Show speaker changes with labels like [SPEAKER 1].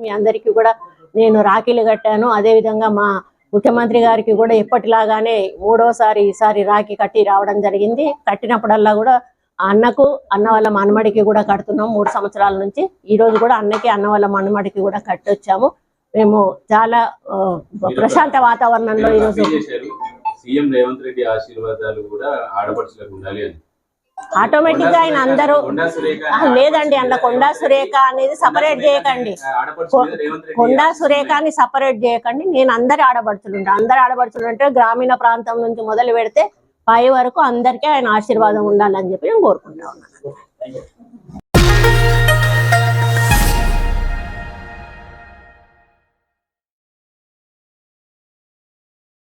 [SPEAKER 1] మీ అందరికీ కూడా నేను రాఖీలు కట్టాను. అదేవిధంగా మా ముఖ్యమంత్రి గారికి కూడా ఎప్పటిలాగానే మూడోసారి ఈసారి రాఖీ కట్టి రావడం జరిగింది. కట్టినప్పుడల్లా కూడా అన్నకు అన్న వాళ్ళ మనమడికి కూడా కడుతున్నాం 3 సంవత్సరాల నుంచి. ఈ రోజు కూడా అన్నకి అన్న వాళ్ళ మనమడికి కూడా కట్టొచ్చాము. మేము చాలా ప్రశాంత వాతావరణంలో ఈరోజు
[SPEAKER 2] సీఎం రేవంత్ రెడ్డి ఆశీర్వాదాలు కూడా ఆడపడుచులకు ఉండాలి అని
[SPEAKER 1] ఆటోమేటిక్ గా ఆయన అందరూ లేదండి. అందులో కొండా సురేఖ అనేది సపరేట్ చేయకండి, కొండా సురేఖని సపరేట్ చేయకండి. నేను అందరి ఆడపడుచులు ఉంటాను. అందరి ఆడపడుచులు అంటే గ్రామీణ ప్రాంతం నుంచి మొదలు పెడితే పై వరకు అందరికీ ఆయన ఆశీర్వాదం ఉండాలని చెప్పి నేను కోరుకుంటా ఉన్నాను.